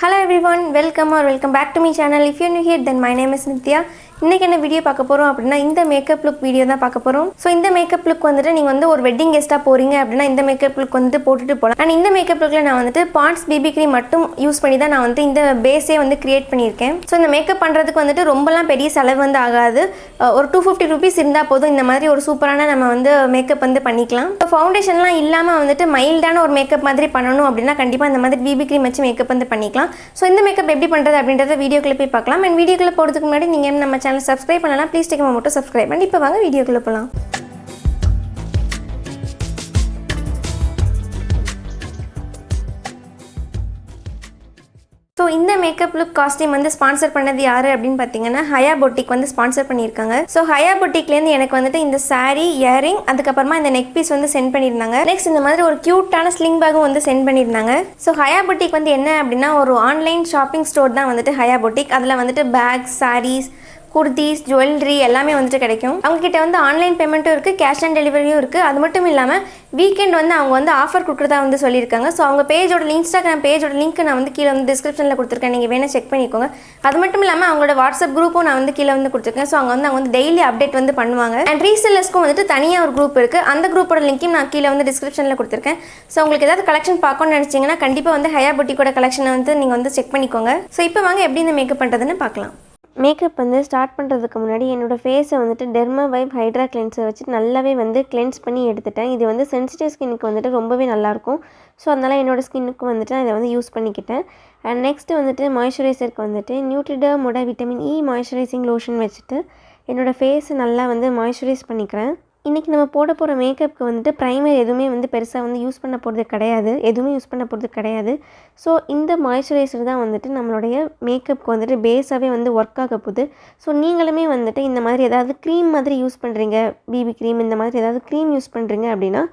Hello everyone, welcome back to my channel. If you're new here, then my name is Nithya. இன்னைக்கு என்ன video பார்க்க போறோம் அப்படினா இந்த மேக்கப் லுக் வீடியோ தான் பார்க்க போறோம். சோ இந்த மேக்கப் லுக் வந்துட்டு நீங்க வந்து ஒரு வெட்டிங் கெஸ்டா போறீங்க அப்படினா இந்த மேக்கப் லுக் வந்து போட்டுட்டு போலாம். and இந்த மேக்கப் லுக்ல நான் வந்துட்டு பாண்ட்ஸ் BB cream மட்டும் யூஸ் பண்ணி தான் நான் வந்து இந்த பேஸே வந்து கிரியேட் பண்ணியிருக்கேன். சோ இந்த மேக்கப் பண்றதுக்கு வந்துட்டு ரொம்பலாம் பெரிய செலவு வந்து ஆகாது. ஒரு 250 rupees இருந்தா போதும் இந்த மாதிரி ஒரு சூப்பரான நம்ம வந்து மேக்கப் வந்து பண்ணிக்கலாம். ஃபவுண்டேஷன்லாம் இல்லாம வந்துட்டு மைல்டான ஒரு மேக்கப் மாதிரி பண்ணனும் அப்படினா கண்டிப்பா இந்த மாதிரி BB cream வச்சு மேக்கப் வந்து பண்ணிக்கலாம். சோ இந்த மேக்கப் எப்படி பண்றது அப்படிங்கறத வீடியோக்குள்ள போய் பார்க்கலாம். and வீடியோக்குள்ள போறதுக்கு முன்னாடி நீங்க நம்ம சேனல் subscribe பண்ணலாம். please take a moment to subscribe and இப்போ வாங்க வீடியோக்குள்ள போலாம். So இந்த மேக்கப் லுக் காஸ்டியூம் வந்து ஸ்பான்சர் பண்ணது யாரு அப்படினு பாத்தீங்கன்னா ஹயா பொட்டிக் வந்து ஸ்பான்சர் பண்ணிருக்காங்க. சோ ஹயா பொட்டிக்ல இருந்து எனக்கு வந்துட்டு இந்த saree, earring, அதுக்கு அப்புறமா இந்த neck piece வந்து சென்ட் பண்ணிருந்தாங்க. நெக்ஸ்ட் இந்த மாதிரி ஒரு கியூட்டான ஸ்லிங் பேக்கும் வந்து சென்ட் பண்ணிருந்தாங்க. சோ ஹயா பொட்டிக் வந்து என்ன அப்படினா ஒரு ஆன்லைன் ஷாப்பிங் ஸ்டோர் தான் வந்துட்டு ஹயா பொட்டிக். அதுல வந்துட்டு பேக்ஸ், sarees, குர்தீஸ், ஜுவல்லரி எல்லாமே வந்துட்டு கிடைக்கும். அவங்க கிட்ட வந்து ஆன்லைன் பேமெண்ட்டும் இருக்கு, கேஷ் ஆன் டெலிவரியும் இருக்கு. அது மட்டும் இல்லாம வீக்கெண்ட் வந்து அவங்க வந்து ஆஃபர் கொடுக்கறதா வந்து சொல்லியிருக்காங்க. ஸோ அவங்க பேஜோட இன்ஸ்டாகிராம் பேஜோட லிங்க் நான் வந்து கீழே வந்து டிஸ்கிரிப்ஷனில் கொடுத்துருக்கேன், நீங்கள் வேணால் செக் பண்ணிக்கோங்க. அது மட்டும் இல்லாமல் அவங்களோட வாட்ஸ்அப் குரூப்பும் நான் வந்து கீழே வந்து கொடுத்துருக்கேன். ஸோ அவங்க வந்து டெய்லி அப்டேட் வந்து பண்ணுவாங்க. அண்ட் ரீசெல்லர்ஸ்க்கும் வந்துட்டு தனியாக ஒரு குரூப் இருக்குது. அந்த குரூப்போட லிங்க்கையும் நான் கீழே வந்து டிஸ்கிரிப்ஷனில் கொடுத்துருக்கேன். ஸோ உங்களுக்கு ஏதாவது கலெக்ஷன் பார்க்கணும்னு நினச்சிங்கன்னா கண்டிப்பாக வந்து ஹயா பொட்டிக்கோட கலெக்ஷனை வந்து நீங்கள் வந்து செக் பண்ணிக்கோங்க. ஸோ இப்போ வாங்க எப்படி இந்த மேக்கப் பண்ணுறதுன்னு பார்க்கலாம். மேக்கப் வந்து ஸ்டார்ட் பண்ணுறதுக்கு முன்னாடி என்னோடய ஃபேஸை வந்துட்டு டெர்மா வைப் ஹைட்ரா கிளென்ஸை வச்சு நல்லாவே வந்து கிளென்ஸ் பண்ணி எடுத்துட்டேன். இது வந்து சென்சிட்டிவ் ஸ்கின்னுக்கு வந்துட்டு ரொம்பவே நல்லாயிருக்கும். ஸோ அதனால் என்னோடய ஸ்கின்னுக்கு வந்துட்டு நான் இதை வந்து யூஸ் பண்ணிக்கிட்டேன். அண்ட் நெக்ஸ்ட்டு வந்துட்டு மாய்ஸ்சரைசருக்கு வந்துட்டு நியூட்ரிடர்மோட விட்டமின் இ மாய்ஸ்சரைசிங் லோஷன் வச்சுட்டு என்னோடய ஃபேஸை நல்லா வந்து மாய்ஸ்சரைஸ் பண்ணிக்கிறேன். இன்றைக்கி நம்ம போட போகிற மேக்கப்புக்கு வந்துட்டு ப்ரைமர் எதுவுமே வந்து பெருசாக வந்து யூஸ் பண்ண போகிறது கிடையாது. ஸோ இந்த மாய்ஸ்சரைசர் தான் வந்துட்டு நம்மளுடைய மேக்கப்புக்கு வந்துட்டு பேஸாகவே வந்து ஒர்க் ஆக போகுது. ஸோ நீங்களுமே வந்துட்டு இந்த மாதிரி ஏதாவது க்ரீம் மாதிரி யூஸ் பண்ணுறீங்க, பிபி க்ரீம் இந்த மாதிரி ஏதாவது க்ரீம் யூஸ் பண்ணுறீங்க அப்படின்னா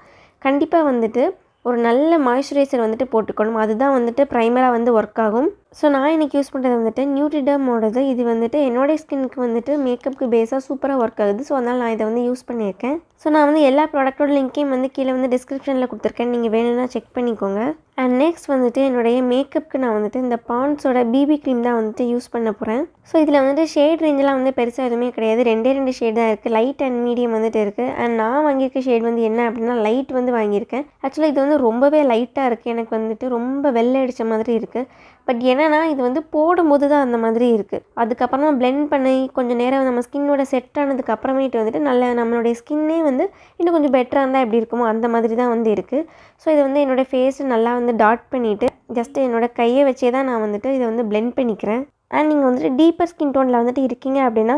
கண்டிப்பாக வந்துட்டு ஒரு நல்ல மாய்ஸ்சரைசர் வந்துட்டு போட்டுக்கணும். அதுதான் வந்துட்டு ப்ரைமராக வந்து ஒர்க் ஆகும். ஸோ நான் இன்றைக்கி யூஸ் பண்ணுறது வந்துட்டு நியூட்ரிடர்மோடது. இது வந்துட்டு என்னோடய ஸ்கின்னுக்கு வந்துட்டு மேக்கப்புக்கு பேஸாக சூப்பராக ஒர்க் ஆகுது. ஸோ அதனால் நான் இதை வந்து யூஸ் பண்ணியிருக்கேன். ஸோ நான் வந்து எல்லா ப்ராடக்ட்டோட லிங்க்கையும் வந்து கீழே வந்து டிஸ்கிரிப்ஷனில் கொடுத்துருக்கேன், நீங்கள் வேணும்னா செக் பண்ணிக்கோங்க. அண்ட் நெக்ஸ்ட் வந்துட்டு என்னுடைய மேக்கப்புக்கு நான் வந்துட்டு இந்த பாண்ட்ஸோட பிபி க்ரீம் தான் வந்துட்டு யூஸ் பண்ண போகிறேன். ஸோ இதில் வந்துட்டு ஷேட் ரேஞ்செலாம் வந்து பெருசாக எதுவுமே கிடையாது. ரெண்டு ஷேட் தான் இருக்குது, லைட் அண்ட் மீடியம் வந்துட்டு இருக்குது. அண்ட் நான் வாங்கியிருக்க ஷேட் வந்து என்ன அப்படின்னா லைட் வந்து வாங்கியிருக்கேன். ஆக்சுவலாக இது வந்து ரொம்பவே லைட்டாக இருக்குது, எனக்கு வந்துட்டு ரொம்ப வெள்ளை அடித்த மாதிரி இருக்குது. பட் என்னன்னா இது வந்து போடும்போது தான் அந்த மாதிரி இருக்குது. அதுக்கப்புறமா பிளெண்ட் பண்ணி கொஞ்சம் நேரம் நம்ம ஸ்கின்னோட செட் ஆனதுக்கு அப்புறமேட்டு வந்துட்டு நல்ல நம்மளுடைய ஸ்கின்னே வந்து இன்னும் கொஞ்சம் பெட்டராக இருந்தால் எப்படி இருக்குமோ அந்த மாதிரி தான் வந்து இருக்குது. ஸோ இது வந்து என்னோடய ஃபேஸை நல்லா வந்து டாட் பண்ணிவிட்டு ஜஸ்ட்டு என்னோடய கையை வச்சே தான் நான் வந்துட்டு இதை வந்து பிளெண்ட் பண்ணிக்கிறேன். அண்ட் நீங்கள் வந்துட்டு டீப்பர் ஸ்கின் டோனில் வந்துட்டு இருக்கீங்க அப்படின்னா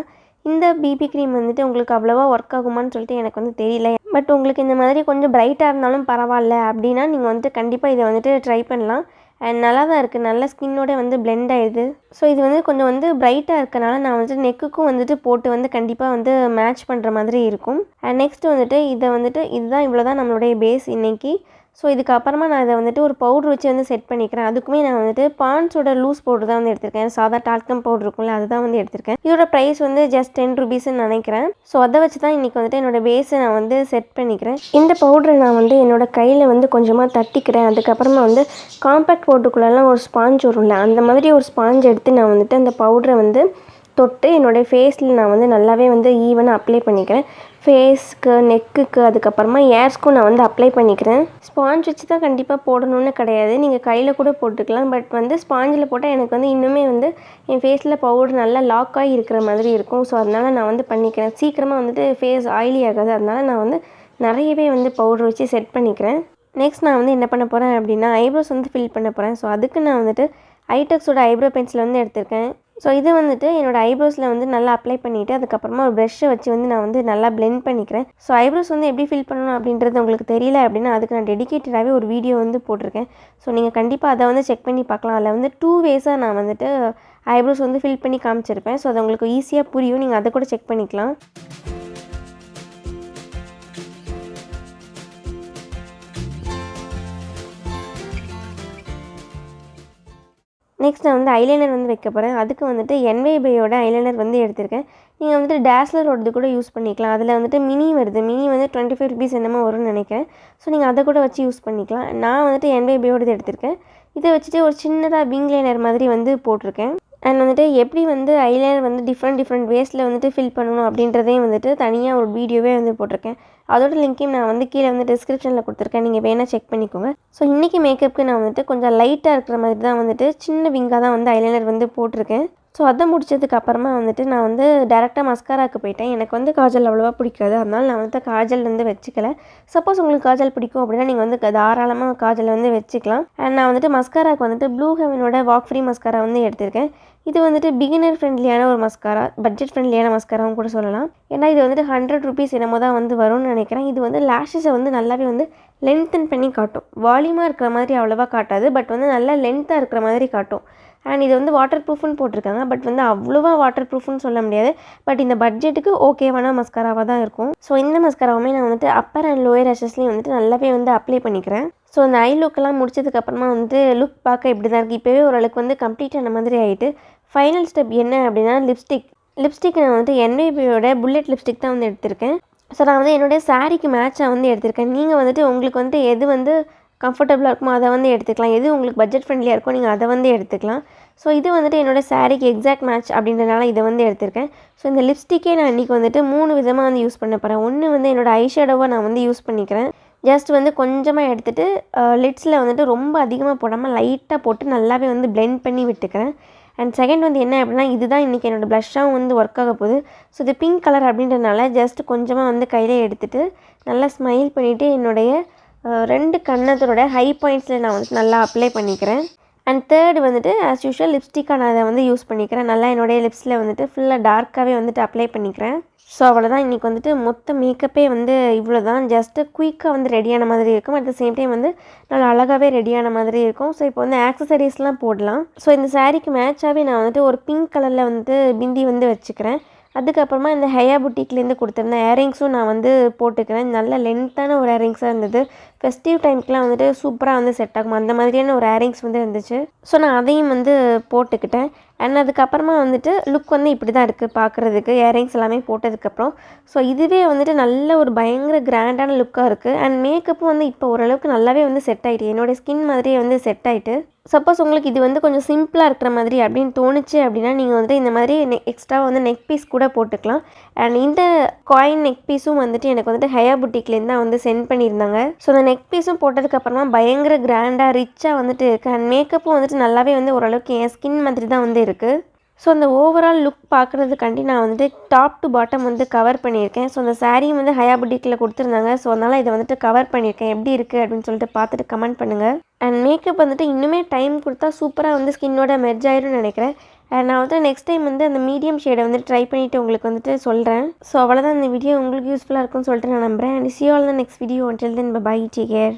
இந்த பிபி க்ரீம் வந்துட்டு உங்களுக்கு அவ்வளோவா ஒர்க் ஆகுமான்னு சொல்லிட்டு எனக்கு வந்து தெரியல. பட் உங்களுக்கு இந்த மாதிரி கொஞ்சம் பிரைட்டாக இருந்தாலும் பரவாயில்ல அப்படின்னா நீங்கள் வந்துட்டு கண்டிப்பாக இதை வந்துட்டு ட்ரை பண்ணலாம். அண்ட் நல்லா தான் இருக்குது, நல்ல ஸ்கின்னோட வந்து பிளெண்ட் ஆகிடுது. ஸோ இது வந்து கொஞ்சம் வந்து பிரைட்டாக இருக்கனால நான் வந்துட்டு நெக்குக்கும் வந்துட்டு போட்டு வந்து கண்டிப்பாக வந்து மேட்ச் பண்ணுற மாதிரி இருக்கும். அண்ட் நெக்ஸ்ட் வந்துட்டு இதை வந்துட்டு இதுதான் இவ்வளோ தான் நம்மளுடைய பேஸ் இன்றைக்கி. ஸோ இதுக்கப்புறமா நான் இதை வந்துட்டு ஒரு பவுட்ரு வச்சு வந்து செட் பண்ணிக்கிறேன். அதுக்குமே நான் வந்துட்டு பாண்ட்ஸோட லூஸ் பவுடர் தான் வந்து எடுத்திருக்கேன். சாதா டால்கம் பவுடர் இருக்கும்ல அதுதான் வந்து எடுத்திருக்கேன். இதோட ப்ரைஸ் வந்து ஜஸ்ட் 10 rupeesன்னு நினைக்கிறேன். ஸோ அதை வச்சு தான் இன்றைக்கி வந்துட்டு என்னோடய பேஸை நான் வந்து செட் பண்ணிக்கிறேன். இந்த பவுடரை நான் வந்து என்னோடய கையில் வந்து கொஞ்சமாக தட்டிக்கிறேன். அதுக்கப்புறமா வந்து காம்பேக்ட் பவுடருக்குள்ளெல்லாம் ஒரு ஸ்பாஞ்ச் வரும்ல, அந்த மாதிரி ஒரு ஸ்பாஞ்ச் எடுத்து நான் வந்துட்டு அந்த பவுடரை வந்து தொட்டு என்னோடய ஃபேஸில் நான் வந்து நல்லாவே வந்து ஈவனாக அப்ளை பண்ணிக்கிறேன். ஃபேஸ்க்கு, நெக்குக்கு, அதுக்கப்புறமா ஏர்ஸ்க்கும் நான் வந்து அப்ளை பண்ணிக்கிறேன். ஸ்பாஞ்ச் வச்சு தான் கண்டிப்பாக போடணும்னு கிடையாது, நீங்கள் கையில் கூட போட்டுக்கலாம். பட் வந்து ஸ்பாஞ்சில் போட்டால் எனக்கு வந்து இன்னுமே வந்து என் ஃபேஸில் பவுடர் நல்லா லாக் ஆகி இருக்கிற மாதிரி இருக்கும். ஸோ அதனால் நான் வந்து பண்ணிக்கிறேன். சீக்கிரமாக வந்துட்டு ஃபேஸ் ஆயிலி ஆகாது, அதனால் நான் வந்து நிறையவே வந்து பவுடர் வச்சு செட் பண்ணிக்கிறேன். நெக்ஸ்ட் நான் வந்து என்ன பண்ண போகிறேன் அப்படின்னா ஐப்ரோஸ் வந்து ஃபில் பண்ண போகிறேன். ஸோ அதுக்கு நான் வந்துட்டு ஐடெக்ஸோட ஐப்ரோ பென்சில் வந்து எடுத்திருக்கேன். ஸோ இது வந்துட்டு என்னோடய ஐப்ரோஸில் வந்து நல்லா அப்ளை பண்ணிவிட்டு அதுக்கப்புறமா ஒரு ப்ரெஷ்ஷை வச்சு வந்து நான் வந்து நல்லா பிளெண்ட் பண்ணிக்கிறேன். ஸோ ஐப்ரோஸ் வந்து எப்படி ஃபில் பண்ணணும் அப்படின்றது உங்களுக்கு தெரியல அப்படின்னா அதுக்கு நான் டெடிகேட்டடாகவே ஒரு வீடியோ வந்து போட்டிருக்கேன். ஸோ நீங்கள் கண்டிப்பாக அதை வந்து செக் பண்ணி பார்க்கலாம். அதில் வந்து 2 ways நான் வந்துட்டு ஐப்ரோஸ் வந்து ஃபில் பண்ணி காமிச்சிருப்பேன். ஸோ அது உங்களுக்கு ஈஸியாக புரியும், நீங்கள் அதை கூட செக் பண்ணிக்கலாம். நெக்ஸ்ட் நான் வந்து ஐலைனர் வந்து வைக்க போகிறேன். அதுக்கு வந்துட்டு unavailable ஐலைனர் வந்து எடுத்திருக்கேன். நீங்கள் வந்துட்டு டேஸ்லரோடது கூட யூஸ் பண்ணிக்கலாம். அதில் வந்துட்டு மினி வருது, மினி வந்து 25 rupees என்னமோ வரும்னு நினைக்கிறேன். ஸோ நீங்கள் அதை கூட வச்சு யூஸ் பண்ணிக்கலாம். நான் வந்துட்டு unavailable எடுத்திருக்கேன். இதை வச்சுட்டு ஒரு சின்னதாக விங் லைனர் மாதிரி வந்து போட்டிருக்கேன். அண்ட் வந்துட்டு எப்படி வந்து ஐலைனர் வந்து டிஃப்ரெண்ட் வேஸில் வந்துட்டு ஃபில் பண்ணணும் அப்படின்றதையும் வந்துட்டு தனியாக ஒரு வீடியோவே வந்து போட்டிருக்கேன். அதோட லிங்க்கையும் நான் வந்து கீழே வந்து டிஸ்கிரிப்ஷனில் கொடுத்துருக்கேன், நீங்கள் வேணால் செக் பண்ணிக்கோங்க. ஸோ இன்றைக்கி மேக்கப்புக்கு நான் வந்துட்டு கொஞ்சம் லைட்டாக இருக்கிற மாதிரி தான் வந்துட்டு சின்ன விங்காக தான் வந்து ஐலைனர் வந்து போட்டிருக்கேன். ஸோ அதை முடிச்சதுக்கு அப்புறமா வந்துட்டு நான் வந்து டேரெக்டாக மஸ்காராக்கு போயிட்டேன். எனக்கு வந்து காஜல் அவ்வளோவா பிடிக்காது, அதனால் நான் வந்து காஜல் வந்து வச்சுக்கல. சப்போஸ் உங்களுக்கு காஜல் பிடிக்கும் அப்படின்னா நீங்கள் வந்து தாராளமாக காஜல் வந்து வச்சுக்கலாம். அண்ட் நான் வந்துட்டு மஸ்காராக்கு வந்துட்டு ப்ளூ ஹெவனோட வாக் ஃப்ரீ மஸ்காரா வந்து எடுத்திருக்கேன். இது வந்துட்டு பிகினர் ஃப்ரெண்ட்லியான ஒரு மஸ்காரா, பட்ஜெட் ஃப்ரெண்ட்லியான மஸ்காராவும் கூட சொல்லலாம். ஏன்னா இது வந்துட்டு 100 ரூபீஸ் என்னமோ தான் வந்து வரும்னு நினைக்கிறேன். இது வந்து லேஷஸை வந்து நல்லாவே வந்து லென்த்தன் பண்ணி காட்டும். வால்யூமாக இருக்கிற மாதிரி அவ்வளோவா காட்டாது, பட் வந்து நல்லா லென்த்தாக இருக்கிற மாதிரி காட்டும். அண்ட் இது வந்து வாட்டர் ப்ரூஃப்னு போட்டிருக்காங்க, பட் வந்து அவ்வளோவா வாட்டர் ப்ரூஃப்னு சொல்ல முடியாது. பட் இந்த பட்ஜெட்டுக்கு ஓகேவான மஸ்காராவாக தான் இருக்கும். ஸோ இந்த மஸ்காராவுமே நான் வந்துட்டு அப்பர் அண்ட் லோயர் லேஷஸ்லேயும் வந்துட்டு நல்லாவே வந்து அப்ளை பண்ணிக்கிறேன். ஸோ அந்த ஐ லுக்கெல்லாம் முடிச்சதுக்கப்புறமா வந்து லுக் பார்க்க இப்படி தான் இருக்குது. இப்போவே ஓரளவுக்கு வந்து கம்ப்ளீட் ஆன மாதிரி ஆகிட்டு ஃபைனல் ஸ்டெப் என்ன அப்படின்னா லிப்ஸ்டிக் நான் வந்து NYBயோட புல்லட் லிப்ஸ்டிக் தான் வந்து எடுத்திருக்கேன். ஸோ நான் வந்து என்னுடைய சாரீக்கு மேட்சாக வந்து எடுத்திருக்கேன். நீங்கள் வந்துட்டு உங்களுக்கு வந்துட்டு எது வந்து கம்ஃபர்டபுளாக இருக்குமோ அதை வந்து எடுத்துக்கலாம், எது உங்களுக்கு பட்ஜெட் ஃப்ரெண்ட்லியாக இருக்கோ நீங்கள் அதை வந்து எடுத்துக்கலாம். ஸோ இது வந்துட்டு என்னோடய சாரீக்கு எக்ஸாக்ட் மேட்ச் அப்படின்றனால இதை வந்து எடுத்திருக்கேன். ஸோ இந்த லிப்ஸ்டிக்கே நான் இன்றைக்கி வந்துட்டு 3 விதமாக வந்து யூஸ் பண்ண போகிறேன். ஒன்று வந்து என்னோடய ஐஷேடோவை நான் வந்து யூஸ் பண்ணிக்கிறேன். ஜஸ்ட் வந்து கொஞ்சமாக எடுத்துகிட்டு லிட்ஸில் வந்துட்டு ரொம்ப அதிகமாக போடாமல் லைட்டாக போட்டு நல்லாவே வந்து பிளெண்ட் பண்ணி விட்டுக்கிறேன். அண்ட் செகண்ட் வந்து என்ன அப்படின்னா, இதுதான் இன்றைக்கி என்னோடய ப்ளஷ்ஷாகவும் வந்து ஒர்க் ஆக போகுது. ஸோ இது பிங்க் கலர் அப்படின்றனால ஜஸ்ட் கொஞ்சமாக வந்து கையில் எடுத்துகிட்டு நல்லா ஸ்மைல் பண்ணிவிட்டு என்னுடைய 2 கன்னத்தோட ஹை பாயிண்ட்ஸில் நான் வந்து நல்லா அப்ளை பண்ணிக்கிறேன். அண்ட் தேர்டு வந்துட்டு ஆஸ் யூஷுவல் லிப்ஸ்டிக்காக நான் அதை வந்து யூஸ் பண்ணிக்கிறேன். நல்லா என்னுடைய லிப்ஸில் வந்துட்டு ஃபுல்லாக டார்க்காகவே வந்துட்டு அப்ளை பண்ணிக்கிறேன். ஸோ அவ்வளோதான், இன்றைக்கி வந்துட்டு மொத்த மேக்கப்பே வந்து இவ்வளோ தான். ஜஸ்ட்டு குயிக்காக வந்து ரெடியான மாதிரி இருக்கும், அட் த சேம் டைம் வந்து நல்லா அழகாகவே ரெடியான மாதிரி இருக்கும். ஸோ இப்போ வந்து ஆக்சசரிஸ்லாம் போடலாம். ஸோ இந்த சாரீக்கு மேட்சாகவே நான் வந்துட்டு ஒரு பிங்க் கலரில் வந்துட்டு பிந்தி வந்து வச்சுக்கிறேன். அதுக்கப்புறமா இந்த ஹையா புட்டிக்லேருந்து கொடுத்துருந்த இயரிங்ஸும் நான் வந்து போட்டுக்கிறேன். நல்ல லென்த்தான ஒரு இயரிங்ஸாக இருந்தது. ஃபெஸ்டிவ் டைமுக்குலாம் வந்துட்டு சூப்பராக வந்து செட் ஆகும், அந்த மாதிரியான ஒரு இயரிங்ஸ் வந்து இருந்துச்சு. ஸோ நான் அதையும் வந்து போட்டுக்கிட்டேன். அண்ட் அதுக்கப்புறமா வந்துட்டு லுக் வந்து இப்படி தான் இருக்குது பார்க்குறதுக்கு, இயரிங்ஸ் எல்லாமே போட்டதுக்கப்புறம். ஸோ இதுவே வந்துட்டு நல்ல ஒரு பயங்கர கிராண்டான லுக்காக இருக்குது. அண்ட் மேக்கப்பும் வந்து இப்போ ஓரளவுக்கு நல்லாவே வந்து செட் ஆகிட்டு, என்னோடய ஸ்கின் மாதிரியே வந்து செட் ஆகிட்டு. சப்போஸ் உங்களுக்கு இது வந்து கொஞ்சம் சிம்பிளாக இருக்கிற மாதிரி அப்படின்னு தோணுச்சு அப்படின்னா நீங்கள் வந்துட்டு இந்த மாதிரி எக்ஸ்ட்ரா வந்து நெக் பீஸ் கூட போட்டுக்கலாம். அண்ட் இந்த காயின் நெக் பீஸும் வந்துட்டு எனக்கு வந்துட்டு ஹையா புட்டிக்லேருந்து தான் வந்து சென்ட் பண்ணியிருந்தாங்க. ஸோ அந்த நெக் பீஸும் போட்டதுக்கப்புறமா பயங்கர கிராண்டாக ரிச்சாக வந்துட்டு இருக்குது. அண்ட் மேக்கப்பும் வந்துட்டு நல்லாவே வந்து ஓரளவுக்கு என் ஸ்கின் மாதிரி தான் வந்து இருக்குது. ஸோ அந்த ஓவரால் லுக் பார்க்குறதுக்காண்டி நான் வந்துட்டு டாப் டு பாட்டம் வந்து கவர் பண்ணியிருக்கேன். ஸோ அந்த சாரியும் வந்து ஹையா புட்டிக்கில் கொடுத்துருந்தாங்க. ஸோ அதனால் இதை வந்துட்டு கவர் பண்ணியிருக்கேன். எப்படி இருக்குது அப்படின்னு சொல்லிட்டு பார்த்துட்டு கமெண்ட் பண்ணுங்கள். அண்ட் மேக்கப் வந்துட்டு இன்னுமே டைம் கொடுத்தா சூப்பராக வந்து ஸ்கின்னோட மெர்ஜ் ஆயிரும்னு நினைக்கிறேன். அண்ட் நான் வந்துட்டு நெக்ஸ்ட் டைம் வந்து அந்த மீடியம் ஷேடை வந்து ட்ரை பண்ணிவிட்டு உங்களுக்கு வந்துட்டு சொல்கிறேன். ஸோ அவ்வளோதான், இந்த வீடியோ உங்களுக்கு யூஸ்ஃபுல்லாக இருக்கும்னு சொல்லிட்டு நான் நம்புகிறேன். And see you all in the next video. Until then, bye bye, take care.